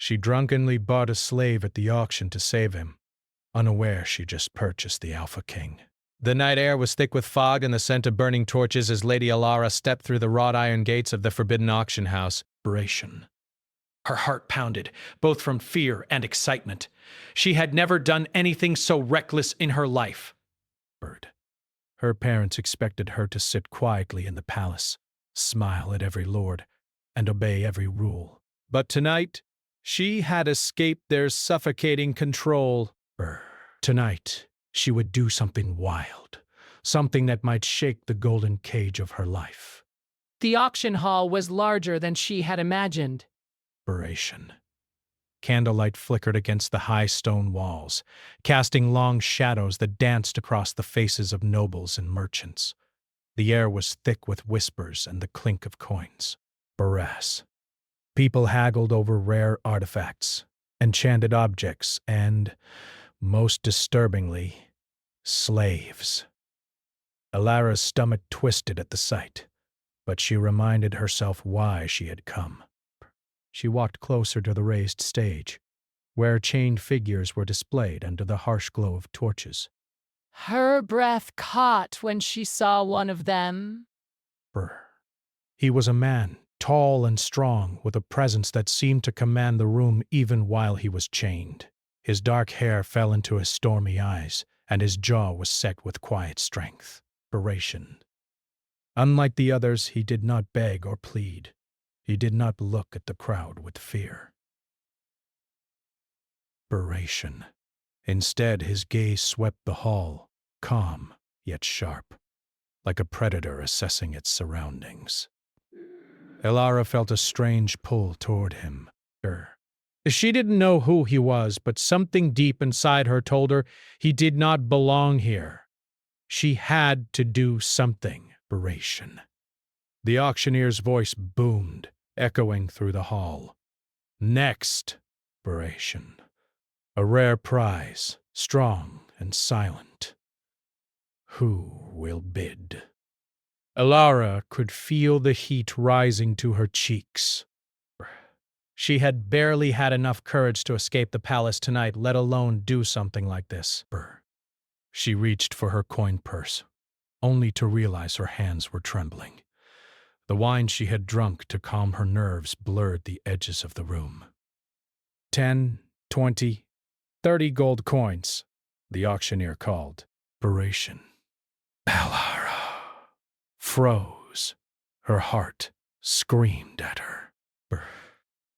She drunkenly bought a slave at the auction to save him, unaware she just purchased the Alpha King. The night air was thick with fog and the scent of burning torches as Lady Alara stepped through the wrought iron gates of the forbidden auction house. Her heart pounded, both from fear and excitement. She had never done anything so reckless in her life. Her parents expected her to sit quietly in the palace, smile at every lord, and obey every rule. But tonight, she had escaped their suffocating control. Tonight, she would do something wild, something that might shake the golden cage of her life. The auction hall was larger than she had imagined. Candlelight flickered against the high stone walls, casting long shadows that danced across the faces of nobles and merchants. The air was thick with whispers and the clink of coins. People haggled over rare artifacts, enchanted objects, and, most disturbingly, slaves. Alara's stomach twisted at the sight, but she reminded herself why she had come. She walked closer to the raised stage, where chained figures were displayed under the harsh glow of torches. Her breath caught when she saw one of them. He was a man, tall and strong, with a presence that seemed to command the room even while he was chained. His dark hair fell into his stormy eyes, and his jaw was set with quiet strength. Unlike the others, he did not beg or plead. He did not look at the crowd with fear. Instead, his gaze swept the hall, calm yet sharp, like a predator assessing its surroundings. Alara felt a strange pull toward him. She didn't know who he was, but something deep inside her told her he did not belong here. She had to do something. The auctioneer's voice boomed, echoing through the hall. Next, a rare prize, strong and silent. Who will bid? Alara could feel the heat rising to her cheeks. She had barely had enough courage to escape the palace tonight, let alone do something like this. She reached for her coin purse, only to realize her hands were trembling. The wine she had drunk to calm her nerves blurred the edges of the room. 10, 20, 30 gold coins, the auctioneer called. Alara froze. Her heart screamed at her.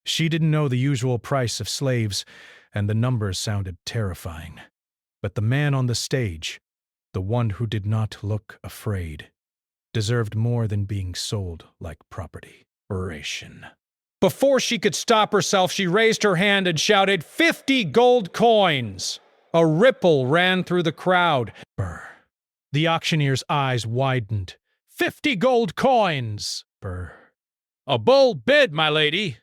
She didn't know the usual price of slaves, and the numbers sounded terrifying. But the man on the stage, the one who did not look afraid, deserved more than being sold like property. Before she could stop herself, she raised her hand and shouted, 50 gold coins! A ripple ran through the crowd. The auctioneer's eyes widened. 50 gold coins! A bold bid, my lady!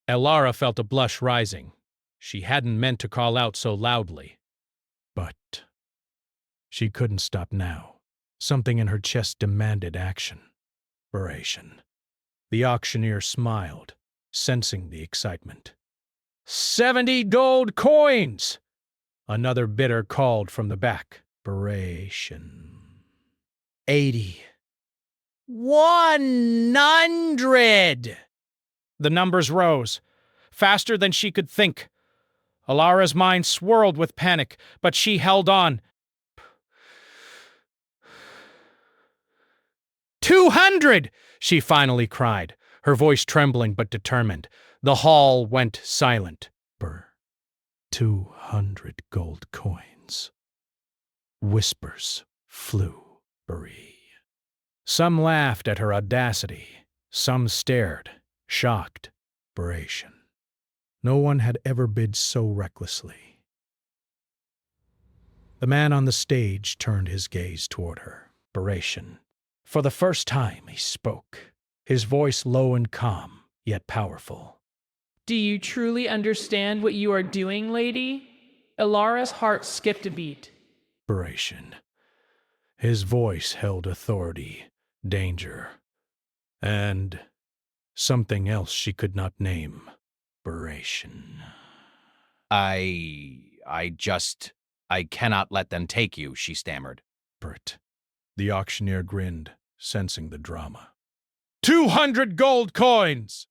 Alara felt a blush rising. She hadn't meant to call out so loudly. But she couldn't stop now. Something in her chest demanded action. The auctioneer smiled, sensing the excitement. 70 gold coins! Another bidder called from the back. 80. 100! The numbers rose, faster than she could think. Alara's mind swirled with panic, but she held on. 200! She finally cried, her voice trembling but determined. The hall went silent. 200 gold coins. Whispers flew. Some laughed at her audacity. Some stared, shocked. No one had ever bid so recklessly. The man on the stage turned his gaze toward her. For the first time, he spoke, his voice low and calm, yet powerful. Do you truly understand what you are doing, lady? Alara's heart skipped a beat. His voice held authority, danger, and something else she could not name. Desperation. I cannot let them take you, she stammered. Bert. The auctioneer grinned, sensing the drama. 200 gold coins!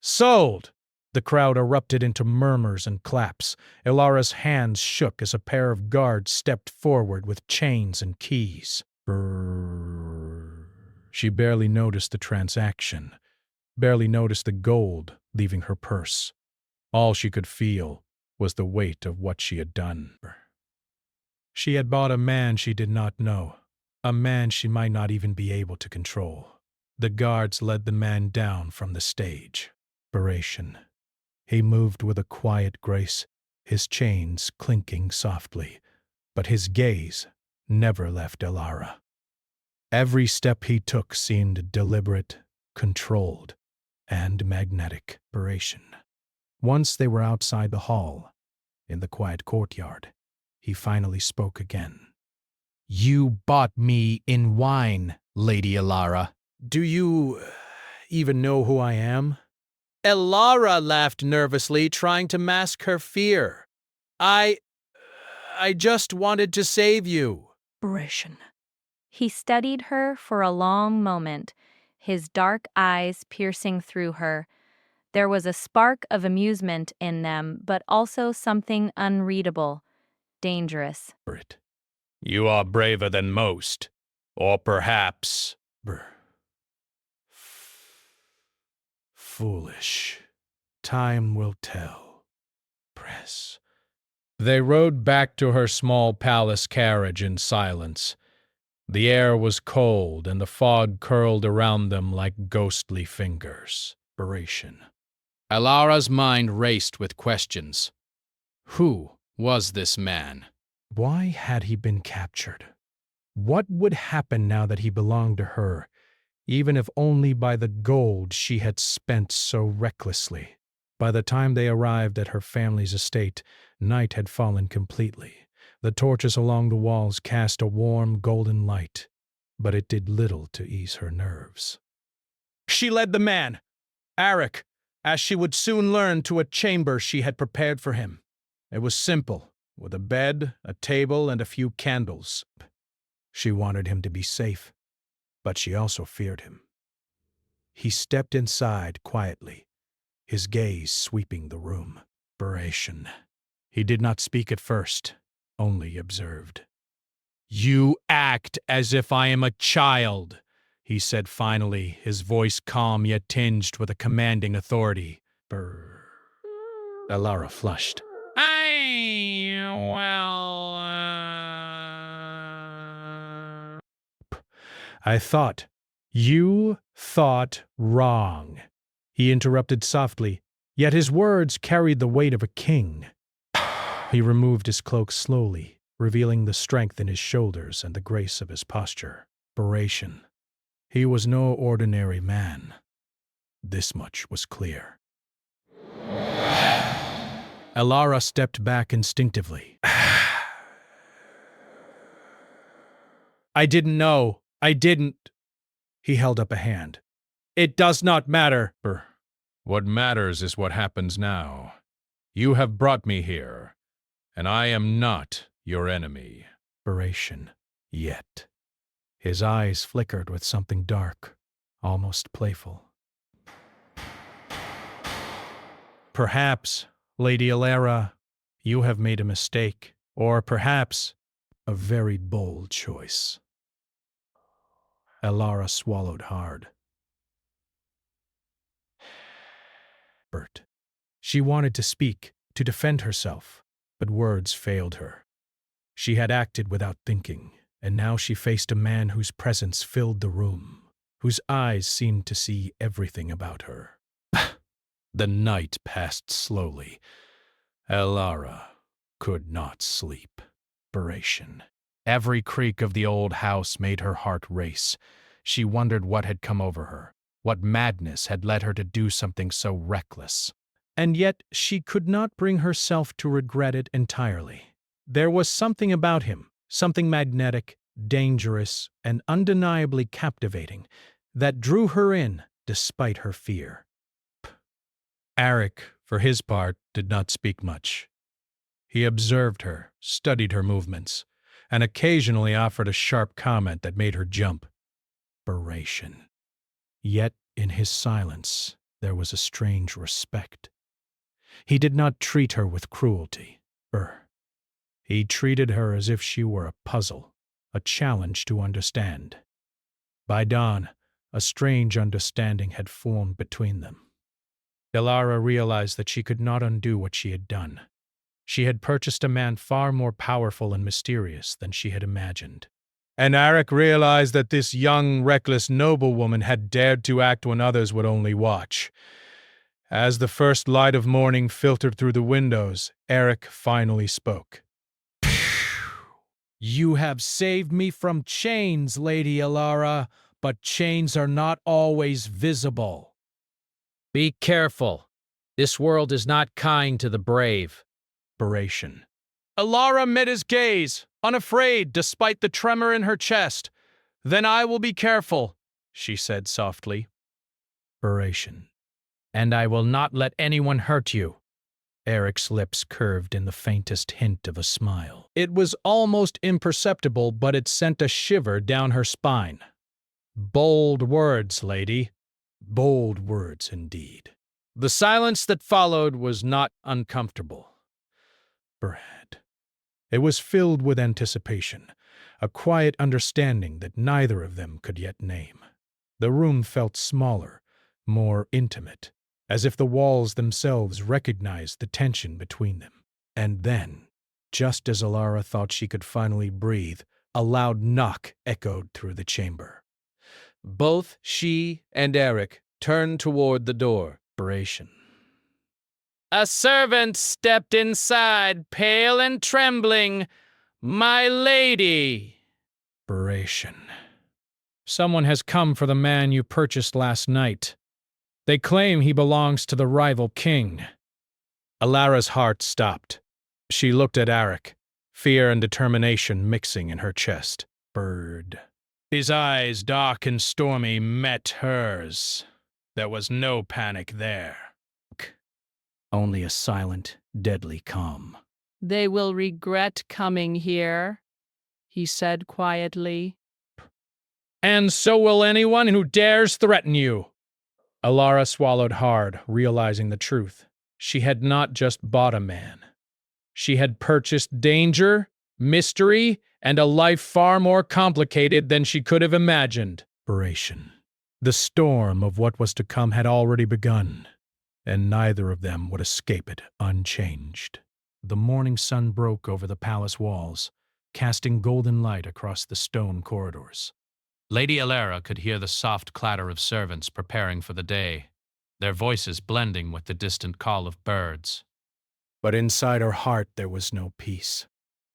Sold! The crowd erupted into murmurs and claps. Ilara's hands shook as a pair of guards stepped forward with chains and keys. She barely noticed the transaction, barely noticed the gold leaving her purse. All she could feel was the weight of what she had done. She had bought a man she did not know, a man she might not even be able to control. The guards led the man down from the stage. Desperation. He moved with a quiet grace, his chains clinking softly, but his gaze never left Ilara. Every step he took seemed deliberate, controlled, and magnetic. Desperation. Once they were outside the hall, in the quiet courtyard, he finally spoke again. You bought me in wine, Lady Ilara. Do you even know who I am? Ilara laughed nervously, trying to mask her fear. I just wanted to save you. Desperation. He studied her for a long moment, his dark eyes piercing through her. There was a spark of amusement in them, but also something unreadable, dangerous. You are braver than most, or perhaps foolish. Time will tell. Press. They rode back to her small palace carriage in silence. The air was cold, and the fog curled around them like ghostly fingers. Desperation. Ilara's mind raced with questions. Who was this man? Why had he been captured? What would happen now that he belonged to her, even if only by the gold she had spent so recklessly? By the time they arrived at her family's estate, night had fallen completely. The torches along the walls cast a warm, golden light, but it did little to ease her nerves. She led the man, Arik, as she would soon learn, to a chamber she had prepared for him. It was simple, with a bed, a table, and a few candles. She wanted him to be safe, but she also feared him. He stepped inside quietly, his gaze sweeping the room. Desperation. He did not speak at first, only observed. You act as if I am a child, he said finally, his voice calm yet tinged with a commanding authority. Ilara flushed. You thought wrong, he interrupted softly, yet his words carried the weight of a king. He removed his cloak slowly, revealing the strength in his shoulders and the grace of his posture. Desperation. He was no ordinary man. This much was clear. Ilara stepped back instinctively. I didn't know. I didn't. He held up a hand. It does not matter. What matters is what happens now. You have brought me here, and I am not your enemy. Desperation. Yet. His eyes flickered with something dark, almost playful. Perhaps, Lady Ilara, you have made a mistake, or perhaps a very bold choice. Ilara swallowed hard. Bert. She wanted to speak, to defend herself, but words failed her. She had acted without thinking, and now she faced a man whose presence filled the room, whose eyes seemed to see everything about her. The night passed slowly. Ilara could not sleep. Desperation. Every creak of the old house made her heart race. She wondered what had come over her, what madness had led her to do something so reckless. And yet she could not bring herself to regret it entirely. There was something about him, something magnetic, dangerous, and undeniably captivating, that drew her in despite her fear. Eric, for his part, did not speak much. He observed her, studied her movements, and occasionally offered a sharp comment that made her jump. Aberration. Yet, in his silence, there was a strange respect. He did not treat her with cruelty. He treated her as if she were a puzzle, a challenge to understand. By dawn, a strange understanding had formed between them. Elara realized that she could not undo what she had done. She had purchased a man far more powerful and mysterious than she had imagined. And Eric realized that this young, reckless noblewoman had dared to act when others would only watch. As the first light of morning filtered through the windows, Eric finally spoke. "You have saved me from chains, Lady Elara, but chains are not always visible." Be careful. This world is not kind to the brave. Aberration. Elara met his gaze, unafraid despite the tremor in her chest. "Then I will be careful," she said softly. Aberration. "And I will not let anyone hurt you." Eric's lips curved in the faintest hint of a smile. It was almost imperceptible, but it sent a shiver down her spine. Bold words, lady. Bold words indeed. The silence that followed was not uncomfortable. Brad. It was filled with anticipation, a quiet understanding that neither of them could yet name. The room felt smaller, more intimate, as if the walls themselves recognized the tension between them. And then, just as Elara thought she could finally breathe, a loud knock echoed through the chamber. Both she and Eric turned toward the door. Aberration. A servant stepped inside, pale and trembling. "My lady." Aberration. Someone has come for the man you purchased last night. They claim he belongs to the rival king. Alara's heart stopped. She looked at Eric, fear and determination mixing in her chest. Bird. His eyes, dark and stormy, met hers. There was no panic there. Only a silent, deadly calm. They will regret coming here, he said quietly. And so will anyone who dares threaten you. Elara swallowed hard, realizing the truth. She had not just bought a man. She had purchased danger, mystery, and a life far more complicated than she could have imagined. Aberration. The storm of what was to come had already begun, and neither of them would escape it unchanged. The morning sun broke over the palace walls, casting golden light across the stone corridors. Lady Elara could hear the soft clatter of servants preparing for the day, their voices blending with the distant call of birds. But inside her heart there was no peace.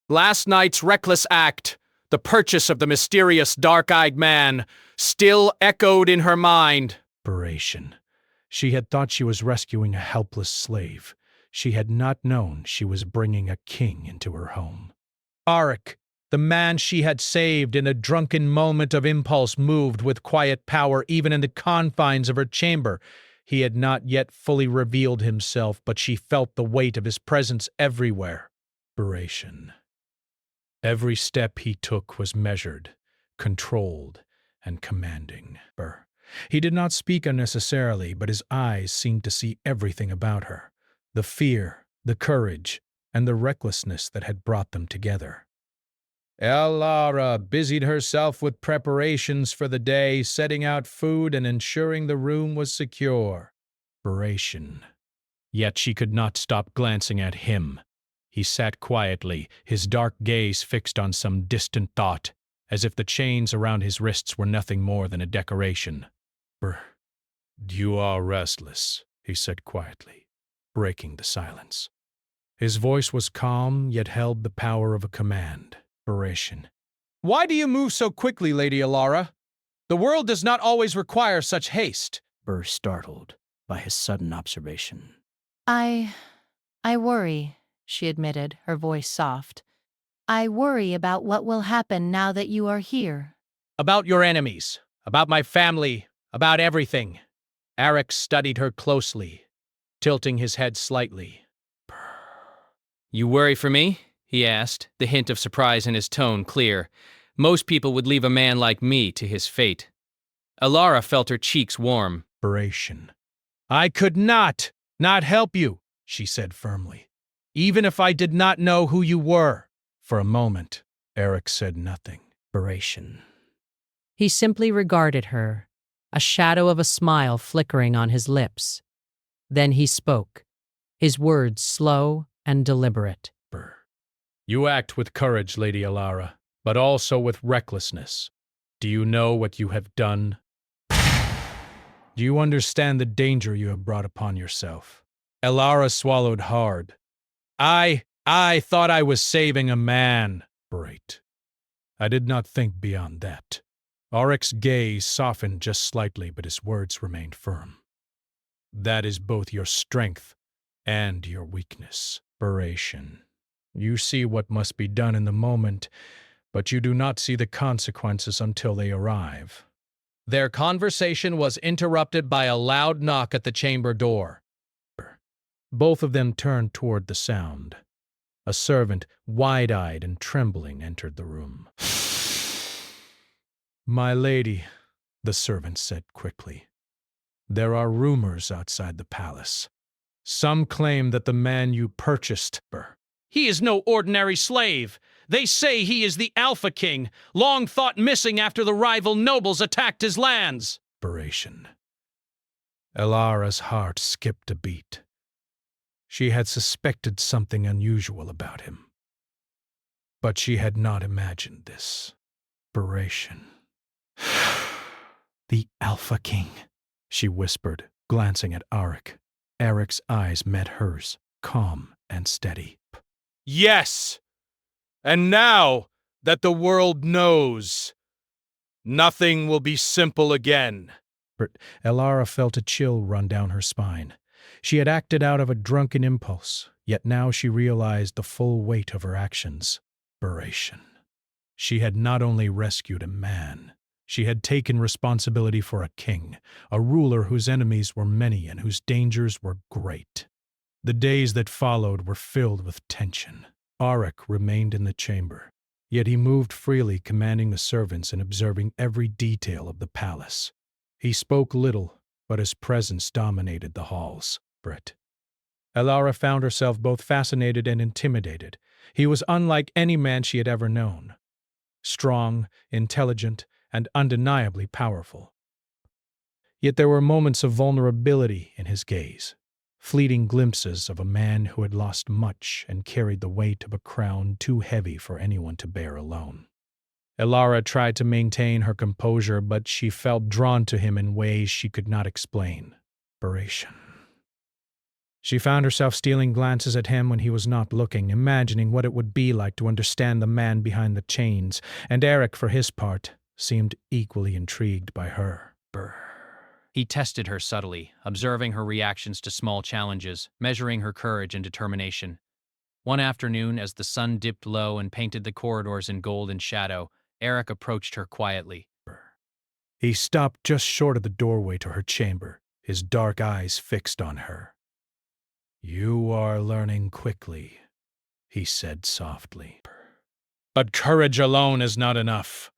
Last night's reckless act, the purchase of the mysterious dark-eyed man, still echoed in her mind. Aberration. She had thought she was rescuing a helpless slave. She had not known she was bringing a king into her home. Arik, the man she had saved in a drunken moment of impulse, moved with quiet power even in the confines of her chamber. He had not yet fully revealed himself, but she felt the weight of his presence everywhere. Aberration. Every step he took was measured, controlled, and commanding. He did not speak unnecessarily, but his eyes seemed to see everything about her. The fear, the courage, and the recklessness that had brought them together. Elara busied herself with preparations for the day, setting out food and ensuring the room was secure. Aberration. Yet she could not stop glancing at him. He sat quietly, his dark gaze fixed on some distant thought, as if the chains around his wrists were nothing more than a decoration. "You are restless," he said quietly, breaking the silence. His voice was calm, yet held the power of a command. Aberration. "Why do you move so quickly, Lady Elara? The world does not always require such haste." Startled by his sudden observation. I worry, she admitted, her voice soft. I worry about what will happen now that you are here. About your enemies, about my family, about everything. Eric studied her closely. tilting his head slightly. You worry for me? He asked, the hint of surprise in his tone clear. Most people would leave a man like me to his fate. Alara felt her cheeks warm. I could not help you, she said firmly, even if I did not know who you were. For a moment, Eric said nothing. He simply regarded her, a shadow of a smile flickering on his lips. Then he spoke, his words slow and deliberate. You act with courage, Lady Alara, but also with recklessness. Do you know what you have done? Do you understand the danger you have brought upon yourself? Alara swallowed hard. I thought I was saving a man. I did not think beyond that. Auric's gaze softened just slightly, but his words remained firm. That is both your strength and your weakness. You see what must be done in the moment, but you do not see the consequences until they arrive. Their conversation was interrupted by a loud knock at the chamber door. Both of them turned toward the sound. A servant, wide-eyed and trembling, entered the room. My lady, the servant said quickly, there are rumors outside the palace. Some claim that the man you purchased. He is no ordinary slave. They say he is the Alpha King, long thought missing after the rival nobles attacked his lands. Alara's heart skipped a beat. She had suspected something unusual about him, but she had not imagined this. The Alpha King, she whispered, glancing at Auric. Eric's eyes met hers, calm and steady. Yes! And now that the world knows, nothing will be simple again. Alara felt a chill run down her spine. She had acted out of a drunken impulse, yet now she realized the full weight of her actions. She had not only rescued a man, she had taken responsibility for a king, a ruler whose enemies were many and whose dangers were great. The days that followed were filled with tension. Auric remained in the chamber, yet he moved freely, commanding the servants and observing every detail of the palace. He spoke little, but his presence dominated the halls. Alara found herself both fascinated and intimidated. He was unlike any man she had ever known. Strong, intelligent, and undeniably powerful. Yet there were moments of vulnerability in his gaze, fleeting glimpses of a man who had lost much and carried the weight of a crown too heavy for anyone to bear alone. Alara tried to maintain her composure, but she felt drawn to him in ways she could not explain. She found herself stealing glances at him when he was not looking, imagining what it would be like to understand the man behind the chains, and Eric, for his part, seemed equally intrigued by her. He tested her subtly, observing her reactions to small challenges, measuring her courage and determination. One afternoon, as the sun dipped low and painted the corridors in golden shadow, Eric approached her quietly. He stopped just short of the doorway to her chamber, his dark eyes fixed on her. You are learning quickly, he said softly. But courage alone is not enough.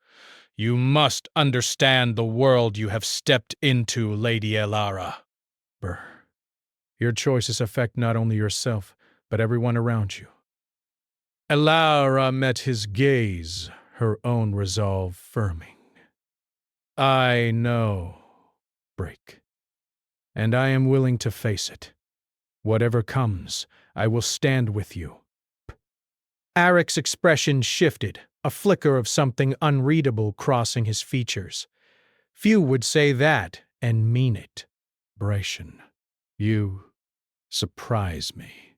You must understand the world you have stepped into, Lady Alara. Your choices affect not only yourself, but everyone around you. Alara met his gaze, her own resolve firming. I know, and I am willing to face it. Whatever comes, I will stand with you. Aric's expression shifted, a flicker of something unreadable crossing his features. Few would say that and mean it. You surprise me,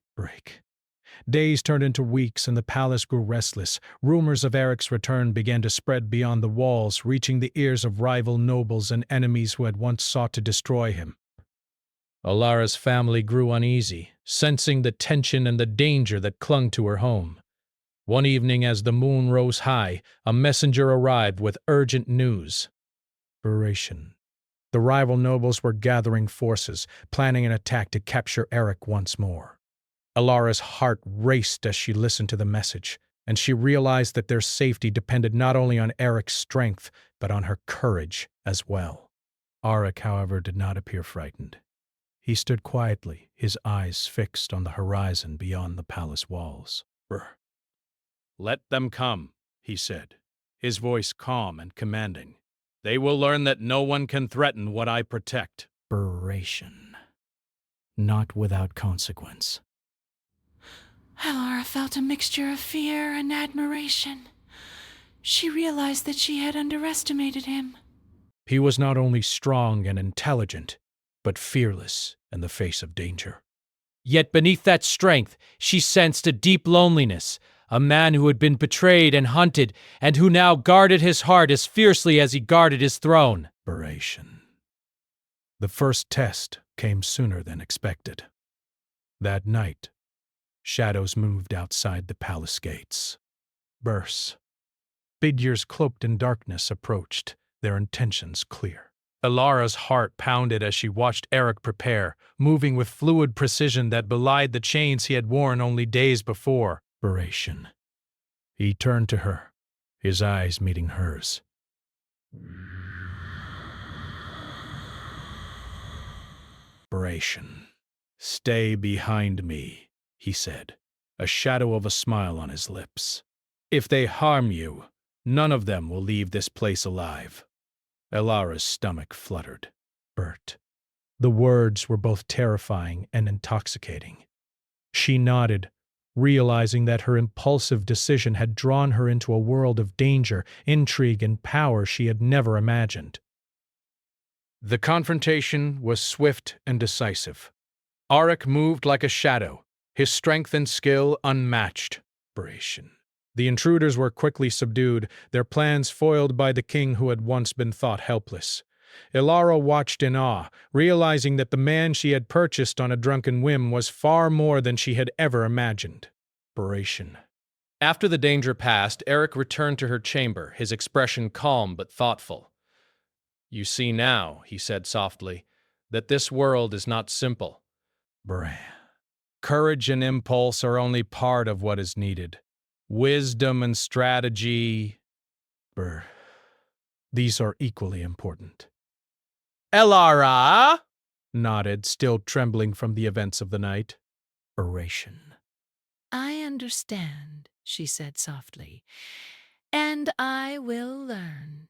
Days turned into weeks and the palace grew restless. Rumors of Eric's return began to spread beyond the walls, reaching the ears of rival nobles and enemies who had once sought to destroy him. Alara's family grew uneasy, sensing the tension and the danger that clung to her home. One evening, as the moon rose high, a messenger arrived with urgent news. The The rival nobles were gathering forces, planning an attack to capture Eric once more. Alara's heart raced as she listened to the message, and she realized that their safety depended not only on Eric's strength, but on her courage as well. Auric, however, did not appear frightened. He stood quietly, his eyes fixed on the horizon beyond the palace walls. "Brr. Let them come," he said, his voice calm and commanding. "They will learn that no one can threaten what I protect." Inspiration. Not without consequence. Alara felt a mixture of fear and admiration. She realized that she had underestimated him. He was not only strong and intelligent, but fearless in the face of danger. Yet beneath that strength, she sensed a deep loneliness, a man who had been betrayed and hunted, and who now guarded his heart as fiercely as he guarded his throne. Inspiration. The first test came sooner than expected. That night, shadows moved outside the palace gates. Bursts. Figures cloaked in darkness approached, their intentions clear. Alara's heart pounded as she watched Eric prepare, moving with fluid precision that belied the chains he had worn only days before. Inspiration. He turned to her, his eyes meeting hers. Inspiration. "Stay behind me," he said, a shadow of a smile on his lips. "If they harm you, none of them will leave this place alive." Alara's stomach fluttered. Bert. The words were both terrifying and intoxicating. She nodded, realizing that her impulsive decision had drawn her into a world of danger, intrigue, and power she had never imagined. The confrontation was swift and decisive. Auric moved like a shadow, his strength and skill unmatched. Inspiration. The intruders were quickly subdued, their plans foiled by the king who had once been thought helpless. Alara watched in awe, realizing that the man she had purchased on a drunken whim was far more than she had ever imagined. Inspiration. After the danger passed, Eric returned to her chamber, his expression calm but thoughtful. "You see now," he said softly, "that this world is not simple. Courage and impulse are only part of what is needed. Wisdom and strategy, these are equally important." Alara Nodded, still trembling from the events of the night. Inspiration. I understand, she said softly, and I will learn.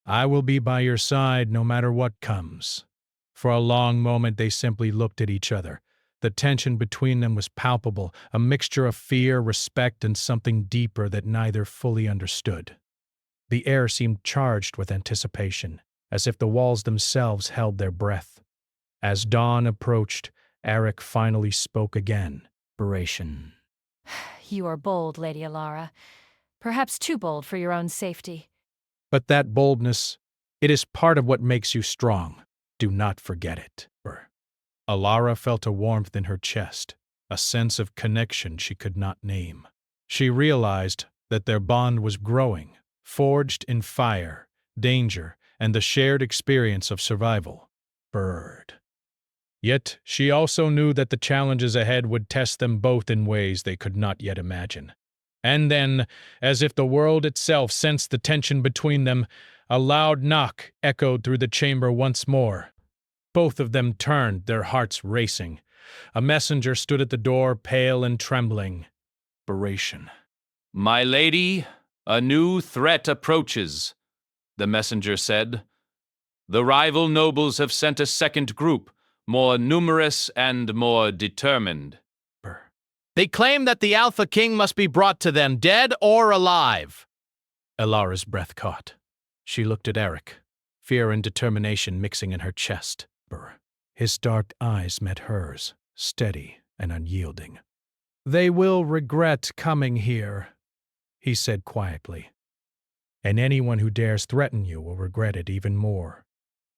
I will be by your side no matter what comes. For a long moment they simply looked at each other. The tension between them was palpable, a mixture of fear, respect, and something deeper that neither fully understood. The air seemed charged with anticipation, as if the walls themselves held their breath. As dawn approached, Eric finally spoke again. Inspiration. You are bold, Lady Alara. Perhaps too bold for your own safety. But that boldness, it is part of what makes you strong. Do not forget it. Alara felt a warmth in her chest, a sense of connection she could not name. She realized that their bond was growing, forged in fire, danger, and the shared experience of survival. Yet she also knew that the challenges ahead would test them both in ways they could not yet imagine. And then, as if the world itself sensed the tension between them, a loud knock echoed through the chamber once more. Both of them turned, their hearts racing. A messenger stood at the door, pale and trembling. Inspiration. "My lady, a new threat approaches," the messenger said. "The rival nobles have sent a second group, more numerous and more determined. They claim that the Alpha King must be brought to them, dead or alive." Alara's breath caught. She looked at Eric, fear and determination mixing in her chest. His dark eyes met hers, steady and unyielding. "They will regret coming here," he said quietly. "And anyone who dares threaten you will regret it even more."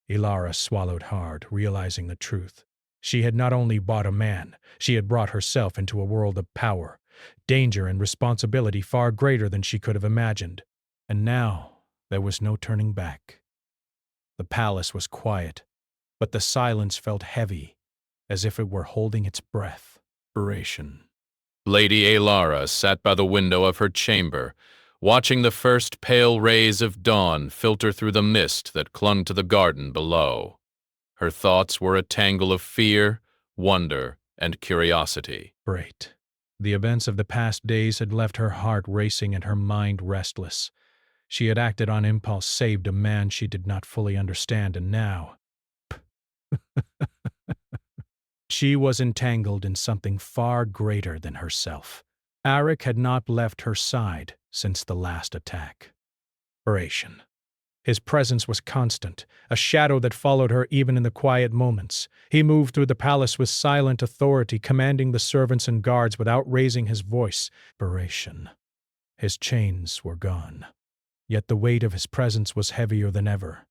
Alara swallowed hard, realizing the truth. She had not only bought a man, she had brought herself into a world of power, danger and responsibility far greater than she could have imagined. And now there was no turning back. The palace was quiet, but the silence felt heavy, as if it were holding its breath. Inspiration. Lady Alara sat by the window of her chamber, watching the first pale rays of dawn filter through the mist that clung to the garden below. Her thoughts were a tangle of fear, wonder, and curiosity. Great. The events of the past days had left her heart racing and her mind restless. She had acted on impulse, saved a man she did not fully understand, and now she was entangled in something far greater than herself. Arik had not left her side since the last attack. Inspiration. His presence was constant, a shadow that followed her even in the quiet moments. He moved through the palace with silent authority, commanding the servants and guards without raising his voice. Inspiration. His chains were gone, yet the weight of his presence was heavier than ever.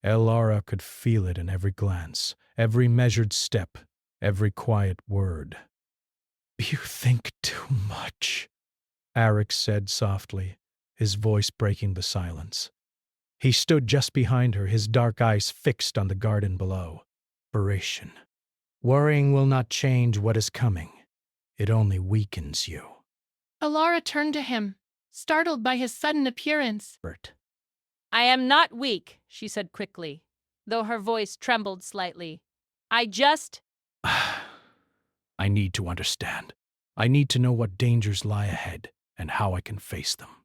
Alara could feel it in every glance, every measured step, every quiet word. "You think too much," Arik said softly, his voice breaking the silence. He stood just behind her, his dark eyes fixed on the garden below. Inspiration. Worrying will not change what is coming. It only weakens you. Alara turned to him, startled by his sudden appearance. "I am not weak," she said quickly, though her voice trembled slightly. "I just—" I need to understand. I need to know what dangers lie ahead and how I can face them.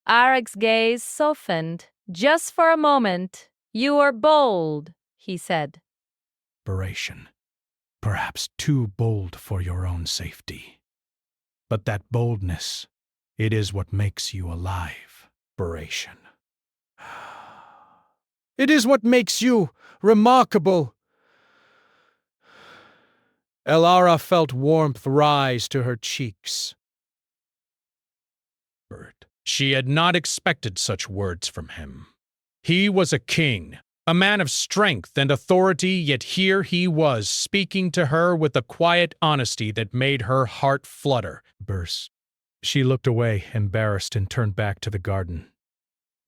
Arik's gaze softened. "Just for a moment. You are bold," he said. Inspiration. Perhaps too bold for your own safety. But that boldness, it is what makes you alive. Inspiration. It is what makes you remarkable. Alara felt warmth rise to her cheeks. She had not expected such words from him. He was a king, a man of strength and authority, yet here he was, speaking to her with a quiet honesty that made her heart flutter. She looked away, embarrassed, and turned back to the garden.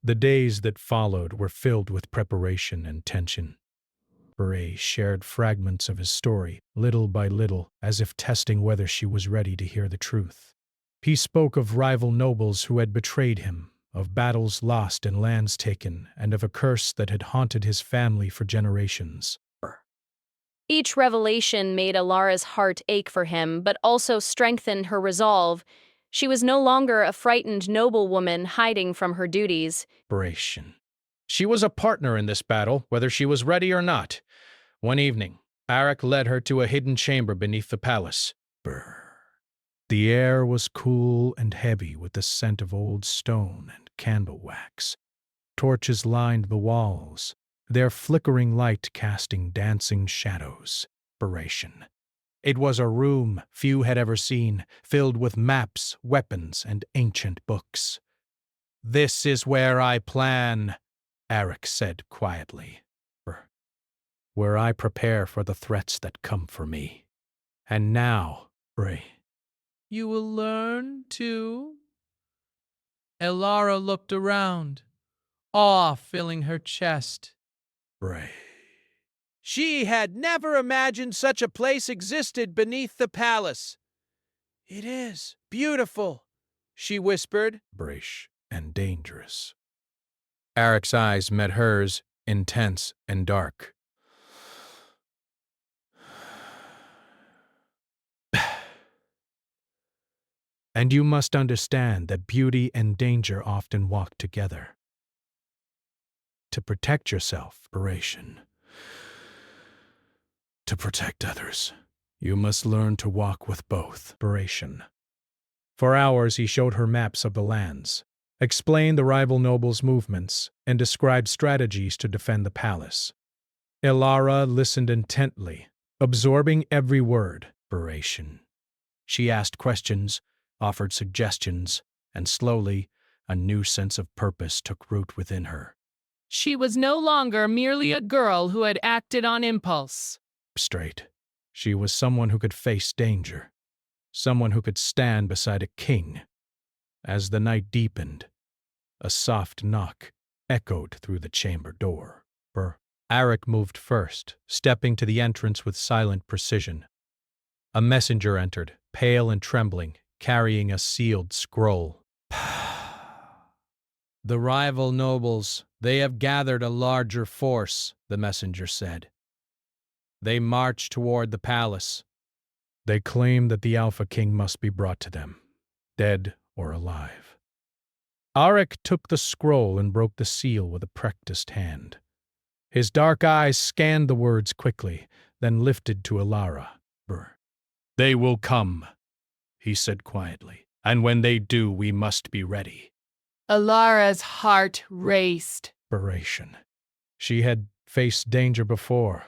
The days that followed were filled with preparation and tension. Beret shared fragments of his story, little by little, as if testing whether she was ready to hear the truth. He spoke of rival nobles who had betrayed him, of battles lost and lands taken, and of a curse that had haunted his family for generations. Each revelation made Alara's heart ache for him, but also strengthened her resolve. She was no longer a frightened noblewoman hiding from her duties. Inspiration. She was a partner in this battle, whether she was ready or not. One evening, Arik led her to a hidden chamber beneath the palace. The air was cool and heavy with the scent of old stone and candle wax. Torches lined the walls, their flickering light casting dancing shadows. Inspiration. It was a room few had ever seen, filled with maps, weapons, and ancient books. "This is where I plan," Arik said quietly, "where I prepare for the threats that come for me. And now, Bray." You will learn, too? Alara looked around, awe filling her chest. Bray. She had never imagined such a place existed beneath the palace. "It is beautiful," she whispered. Brash and dangerous. Arik's eyes met hers, intense and dark. And you must understand that beauty and danger often walk together. To protect yourself, inspiration. To protect others, you must learn to walk with both. Inspiration. For hours he showed her maps of the lands, explained the rival nobles' movements, and described strategies to defend the palace. Alara listened intently, absorbing every word. Inspiration. She asked questions, offered suggestions, and slowly, a new sense of purpose took root within her. She was no longer merely a girl who had acted on impulse. Straight. She was someone who could face danger, someone who could stand beside a king. As the night deepened, a soft knock echoed through the chamber door. Arik moved first, stepping to the entrance with silent precision. A messenger entered, pale and trembling, carrying a sealed scroll. "The rival nobles, they have gathered a larger force," the messenger said. "They march toward the palace. They claim that the Alpha King must be brought to them, dead or alive." Arik took the scroll and broke the seal with a practiced hand. His dark eyes scanned the words quickly, then lifted to Alara. "They will come," he said quietly, "and when they do, we must be ready." Alara's heart raced. She had faced danger before,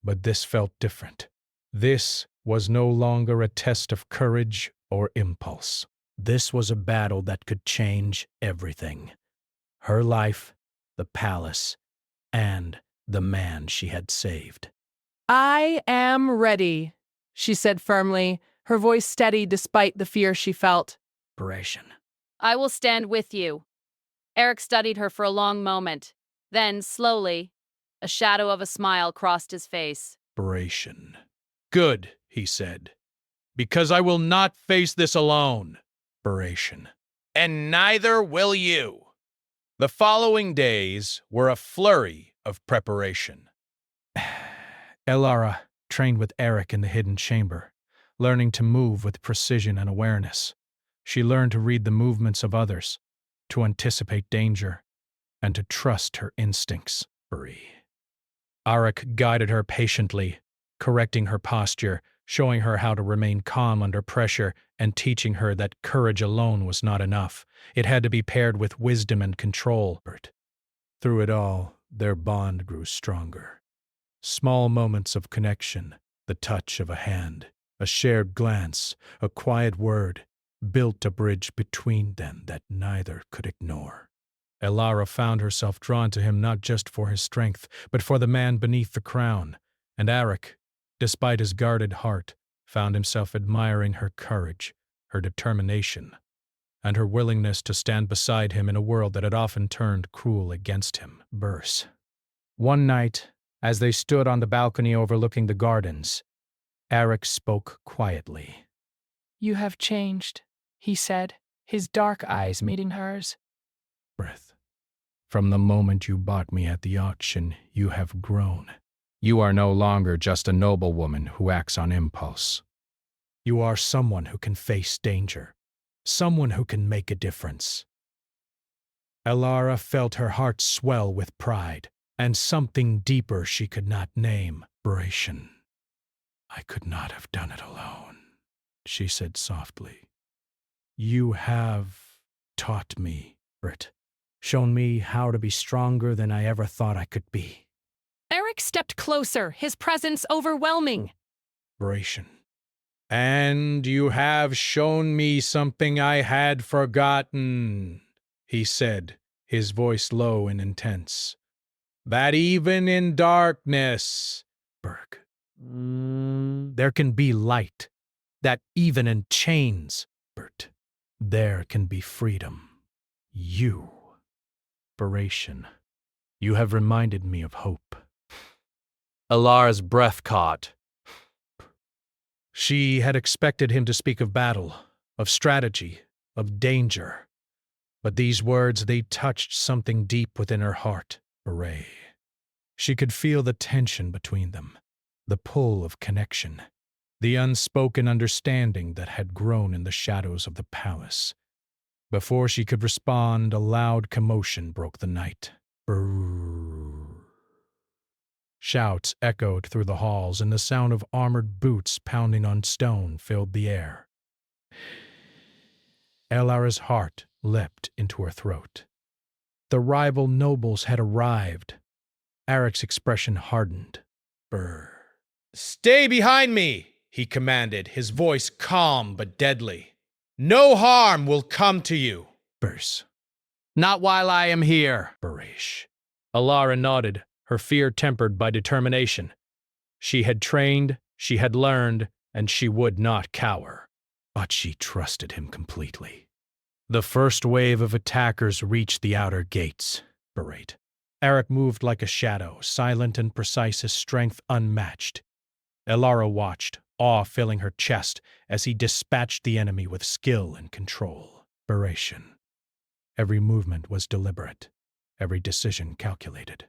but this felt different. This was no longer a test of courage or impulse. This was a battle that could change everything. Her life, the palace, and the man she had saved. "I am ready," she said firmly, her voice steady despite the fear she felt. "I will stand with you." Eric studied her for a long moment. Then, slowly, a shadow of a smile crossed his face. "Good," he said, "because I will not face this alone." "And neither will you." The following days were a flurry of preparation. Elara trained with Eric in the hidden chamber, learning to move with precision and awareness. She learned to read the movements of others, to anticipate danger, and to trust her instincts. Arik guided her patiently, correcting her posture, showing her how to remain calm under pressure, and teaching her that courage alone was not enough. It had to be paired with wisdom and control. Through it all, their bond grew stronger. Small moments of connection, the touch of a hand, a shared glance, a quiet word, built a bridge between them that neither could ignore. Elara found herself drawn to him not just for his strength, but for the man beneath the crown, and Arik, despite his guarded heart, found himself admiring her courage, her determination, and her willingness to stand beside him in a world that had often turned cruel against him. One night, as they stood on the balcony overlooking the gardens, Arik spoke quietly. "You have changed," he said, his dark eyes meeting hers. "From the moment you bought me at the auction, you have grown. You are no longer just a noblewoman who acts on impulse. You are someone who can face danger, someone who can make a difference." Elara felt her heart swell with pride, and something deeper she could not name. "I could not have done it alone," she said softly. "You have taught me, shown me how to be stronger than I ever thought I could be." Eric stepped closer, his presence overwhelming. "And you have shown me something I had forgotten," he said, his voice low and intense. "That even in darkness, there can be light. That even in chains, there can be freedom. You, you have reminded me of hope." Alara's breath caught. She had expected him to speak of battle, of strategy, of danger. But these words, they touched something deep within her heart. She could feel the tension between them, the pull of connection, the unspoken understanding that had grown in the shadows of the palace. Before she could respond, a loud commotion broke the night. Shouts echoed through the halls, and the sound of armored boots pounding on stone filled the air. Elara's heart leapt into her throat. The rival nobles had arrived. Arik's expression hardened. "Stay behind me," he commanded, his voice calm but deadly. "No harm will come to you." "Not while I am here." Alara nodded, her fear tempered by determination. She had trained, she had learned, and she would not cower. But she trusted him completely. The first wave of attackers reached the outer gates. Berate. Eric moved like a shadow, silent and precise, his strength unmatched. Elara watched, awe filling her chest as he dispatched the enemy with skill and control. Beration. Every movement was deliberate, every decision calculated.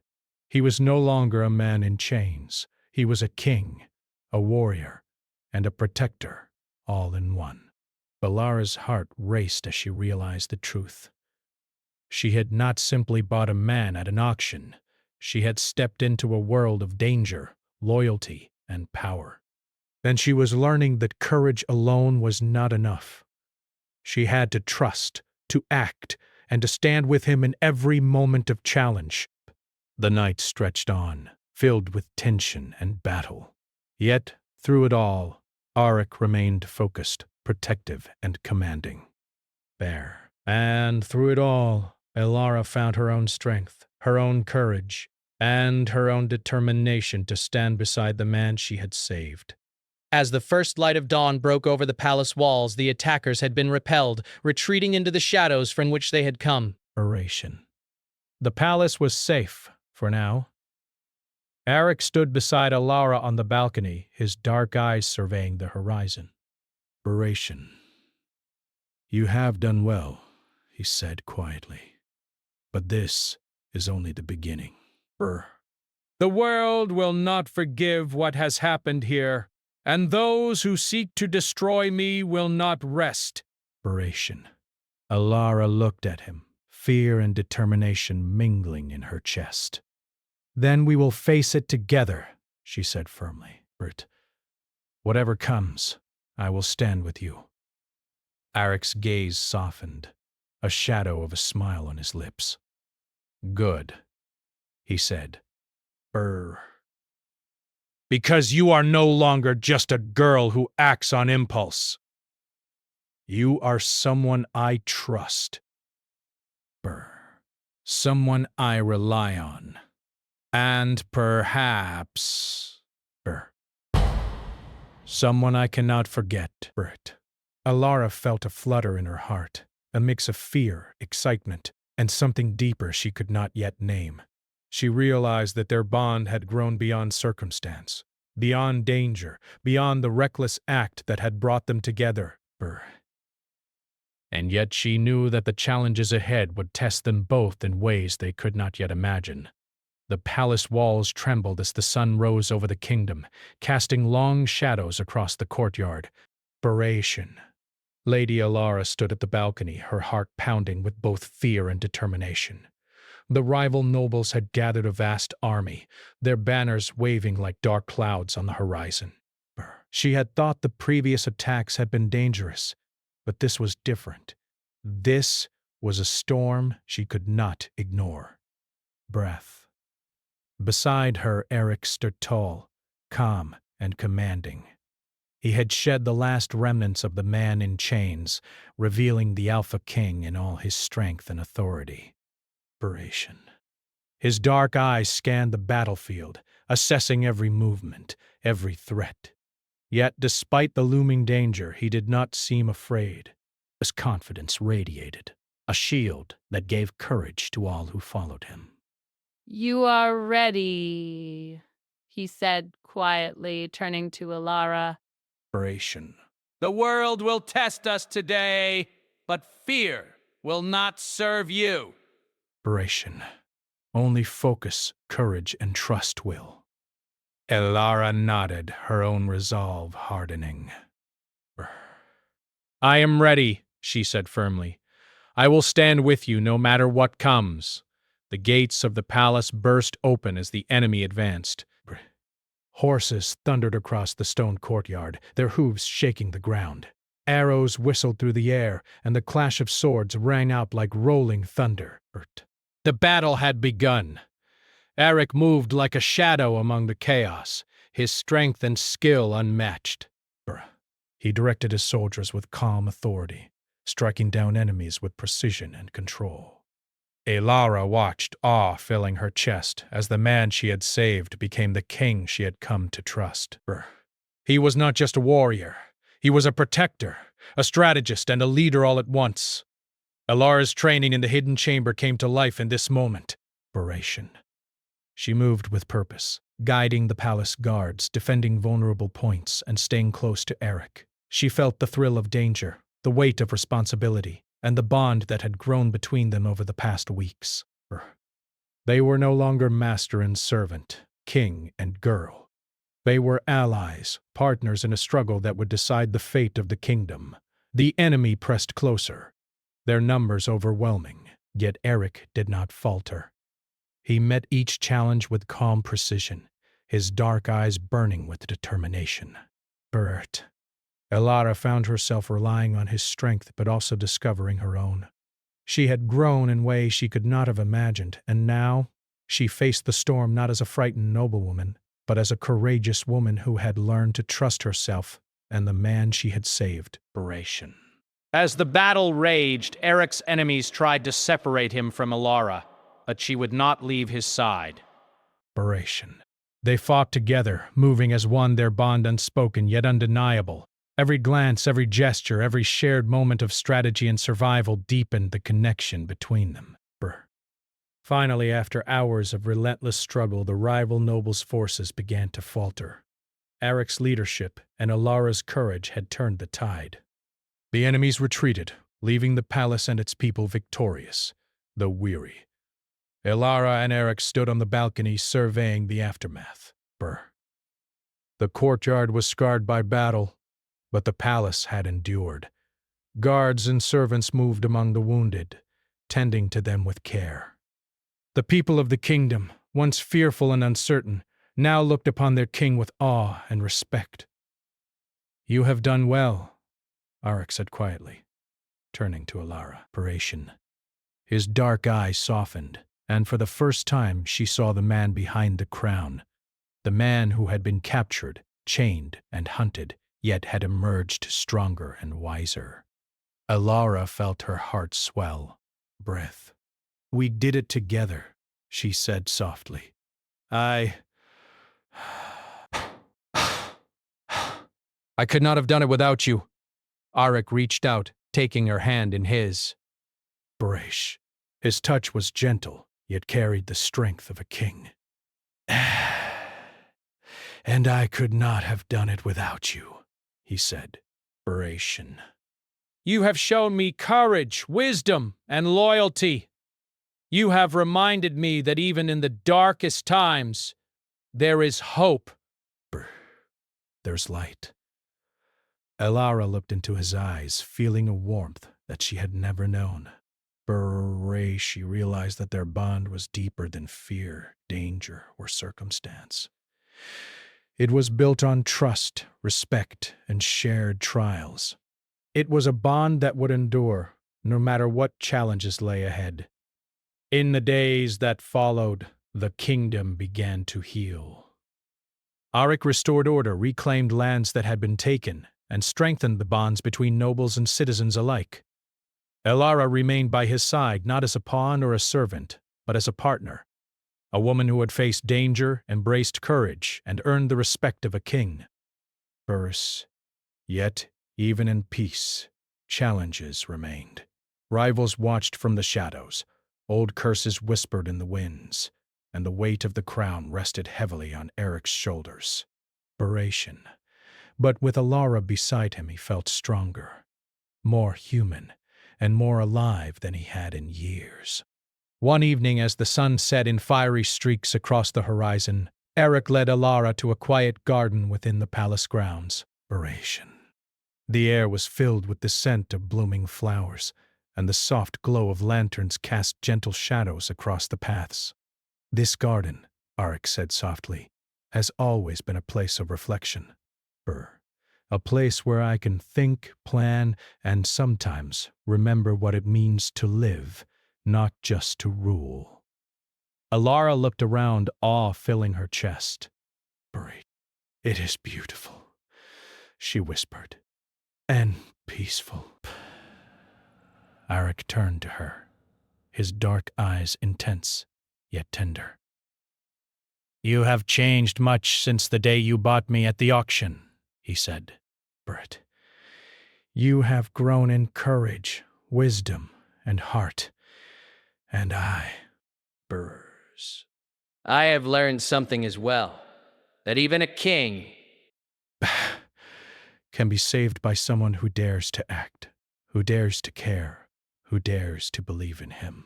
He was no longer a man in chains. He was a king, a warrior, and a protector, all in one. Belara's heart raced as she realized the truth. She had not simply bought a man at an auction. She had stepped into a world of danger, loyalty, and power. Then she was learning that courage alone was not enough. She had to trust, to act, and to stand with him in every moment of challenge. The night stretched on, filled with tension and battle. Yet, through it all, Arik remained focused, protective, and commanding. There. And through it all, Elara found her own strength, her own courage, and her own determination to stand beside the man she had saved. As the first light of dawn broke over the palace walls, the attackers had been repelled, retreating into the shadows from which they had come. Oration. The palace was safe, for now. Eric stood beside Elara on the balcony, his dark eyes surveying the horizon. Oration. You have done well, he said quietly. But this is only the beginning. The world will not forgive what has happened here, and those who seek to destroy me will not rest. Oration. Elara looked at him, fear and determination mingling in her chest. Then we will face it together, she said firmly. Whatever comes, I will stand with you. Arik's gaze softened, a shadow of a smile on his lips. Good, he said. Because you are no longer just a girl who acts on impulse. You are someone I trust. Someone I rely on. And perhaps... someone I cannot forget. Elara felt a flutter in her heart, a mix of fear, excitement, and something deeper she could not yet name. She realized that their bond had grown beyond circumstance, beyond danger, beyond the reckless act that had brought them together. And yet she knew that the challenges ahead would test them both in ways they could not yet imagine. The palace walls trembled as the sun rose over the kingdom, casting long shadows across the courtyard. Oration. Lady Elara stood at the balcony, her heart pounding with both fear and determination. The rival nobles had gathered a vast army, their banners waving like dark clouds on the horizon. She had thought the previous attacks had been dangerous, but this was different. This was a storm she could not ignore. Breath. Beside her, Eric stood tall, calm, and commanding. He had shed the last remnants of the man in chains, revealing the Alpha King in all his strength and authority. Oration. His dark eyes scanned the battlefield, assessing every movement, every threat. Yet, despite the looming danger, he did not seem afraid. His confidence radiated, a shield that gave courage to all who followed him. You are ready, he said quietly, turning to Elara. Oration. The world will test us today, but fear will not serve you. Oration. Only focus, courage, and trust will. Elara nodded, her own resolve hardening. I am ready, she said firmly. I will stand with you no matter what comes. The gates of the palace burst open as the enemy advanced. Horses thundered across the stone courtyard, their hooves shaking the ground. Arrows whistled through the air, and the clash of swords rang out like rolling thunder. The battle had begun. Eric moved like a shadow among the chaos, his strength and skill unmatched. He directed his soldiers with calm authority, striking down enemies with precision and control. Elara watched, awe filling her chest, as the man she had saved became the king she had come to trust. He was not just a warrior. He was a protector, a strategist, and a leader all at once. Elara's training in the hidden chamber came to life in this moment. Operation. She moved with purpose, guiding the palace guards, defending vulnerable points, and staying close to Eric. She felt the thrill of danger, the weight of responsibility, and the bond that had grown between them over the past weeks. They were no longer master and servant, king and girl. They were allies, partners in a struggle that would decide the fate of the kingdom. The enemy pressed closer, their numbers overwhelming, yet Eric did not falter. He met each challenge with calm precision, his dark eyes burning with determination. Bert. Elara found herself relying on his strength but also discovering her own. She had grown in ways she could not have imagined, and now she faced the storm not as a frightened noblewoman, but as a courageous woman who had learned to trust herself and the man she had saved. As the battle raged, Eric's enemies tried to separate him from Elara, but she would not leave his side. They fought together, moving as one, their bond unspoken yet undeniable. Every glance, every gesture, every shared moment of strategy and survival deepened the connection between them. Finally, after hours of relentless struggle, the rival nobles' forces began to falter. Eric's leadership and Elara's courage had turned the tide. The enemies retreated, leaving the palace and its people victorious, though weary. Elara and Eric stood on the balcony surveying the aftermath. The courtyard was scarred by battle, but the palace had endured. Guards and servants moved among the wounded, tending to them with care. The people of the kingdom, once fearful and uncertain, now looked upon their king with awe and respect. "You have done well," Arik said quietly, turning to Elara. His dark eyes softened, and for the first time she saw the man behind the crown, the man who had been captured, chained, and hunted, yet had emerged stronger and wiser. Elara felt her heart swell. Breath. "We did it together," she said softly. I could not have done it without you." Arik reached out, taking her hand in his. His touch was gentle, yet carried the strength of a king. "And I could not have done it without you," he said. "You have shown me courage, wisdom, and loyalty. You have reminded me that even in the darkest times, there is hope." "There's light." Elara looked into his eyes, feeling a warmth that she had never known. She realized that their bond was deeper than fear, danger, or circumstance. It was built on trust, respect, and shared trials. It was a bond that would endure, no matter what challenges lay ahead. In the days that followed, the kingdom began to heal. Arik restored order, reclaimed lands that had been taken, and strengthened the bonds between nobles and citizens alike. Elara remained by his side not as a pawn or a servant, but as a partner, a woman who had faced danger, embraced courage, and earned the respect of a king. Yet, even in peace, challenges remained. Rivals watched from the shadows, old curses whispered in the winds, and the weight of the crown rested heavily on Eric's shoulders. But with Elara beside him, he felt stronger, more human, and more alive than he had in years. One evening, as the sun set in fiery streaks across the horizon, Eric led Elara to a quiet garden within the palace grounds. The air was filled with the scent of blooming flowers, and the soft glow of lanterns cast gentle shadows across the paths. "This garden," Arik said softly, "has always been a place of reflection. A place where I can think, plan, and sometimes remember what it means to live, not just to rule." Elara looked around, awe filling her chest. "It is beautiful," she whispered, "and peaceful." Arik turned to her, his dark eyes intense, yet tender. "You have changed much since the day you bought me at the auction," he said. "You have grown in courage, wisdom, and heart, and I..." I have learned something as well, that even a king can be saved by someone who dares to act, who dares to care, who dares to believe in him.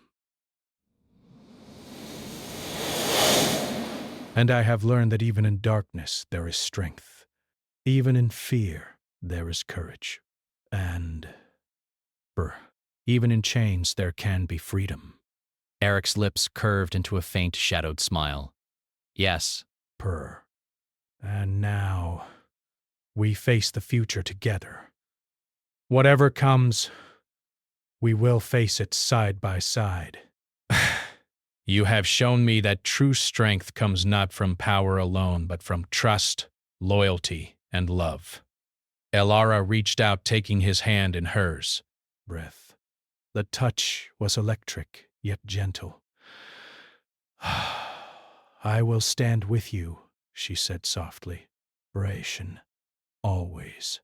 And I have learned that even in darkness there is strength. Even in fear there is courage. And, even in chains there can be freedom. Eric's lips curved into a faint, shadowed smile. Yes. And now, we face the future together. Whatever comes, we will face it side by side. You have shown me that true strength comes not from power alone, but from trust, loyalty, and love. Elara reached out, taking his hand in hers. Breath. The touch was electric, yet gentle. I will stand with you, she said softly. Ration. Always.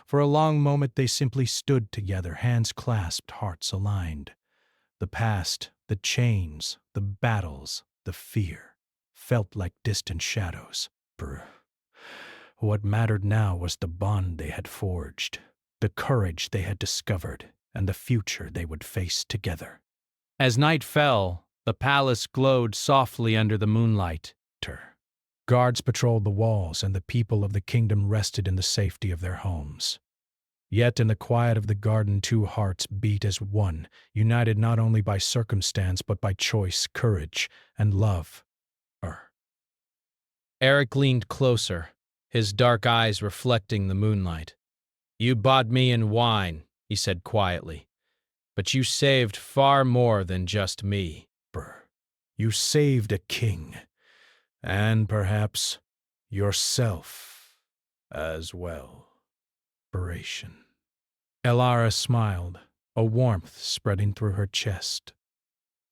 For a long moment they simply stood together, hands clasped, hearts aligned. The past, the chains, the battles, the fear, felt like distant shadows. What mattered now was the bond they had forged, the courage they had discovered, and the future they would face together. As night fell, the palace glowed softly under the moonlight. Guards patrolled the walls, and the people of the kingdom rested in the safety of their homes. Yet in the quiet of the garden, two hearts beat as one, united not only by circumstance but by choice, courage, and love. Eric leaned closer, his dark eyes reflecting the moonlight. You bought me in wine, he said quietly, but you saved far more than just me. You saved a king, and perhaps yourself as well. Elara smiled, a warmth spreading through her chest.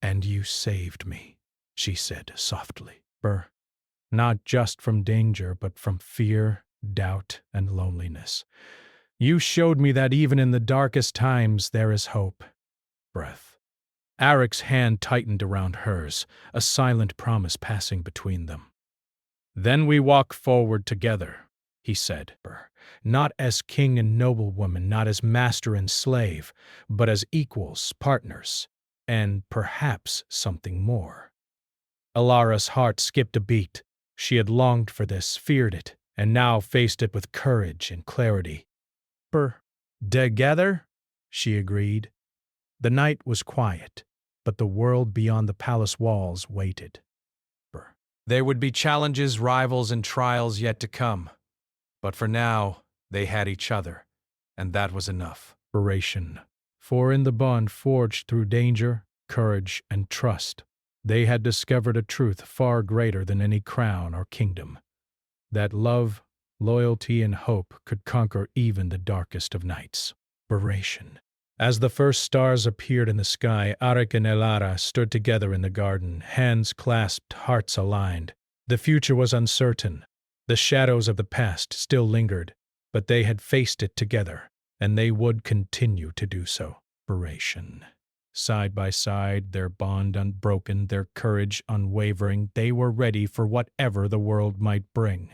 And you saved me, she said softly. Not just from danger, but from fear, doubt, and loneliness. You showed me that even in the darkest times there is hope. Eric's hand tightened around hers, a silent promise passing between them. Then we walk forward together, he said, not as king and noblewoman, not as master and slave, but as equals, partners, and perhaps something more. Elara's heart skipped a beat. She had longed for this, feared it, and now faced it with courage and clarity. Together, she agreed. The night was quiet, but the world beyond the palace walls waited. There would be challenges, rivals, and trials yet to come. But for now, they had each other, and that was enough. For in the bond forged through danger, courage, and trust, they had discovered a truth far greater than any crown or kingdom. That love, loyalty, and hope could conquer even the darkest of nights. As the first stars appeared in the sky, Arik and Elara stood together in the garden, hands clasped, hearts aligned. The future was uncertain. The shadows of the past still lingered, but they had faced it together, and they would continue to do so. Side by side, their bond unbroken, their courage unwavering, they were ready for whatever the world might bring.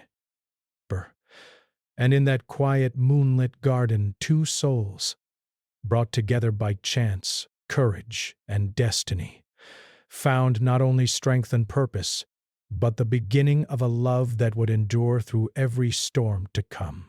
And in that quiet, moonlit garden, two souls, brought together by chance, courage, and destiny, found not only strength and purpose, but the beginning of a love that would endure through every storm to come.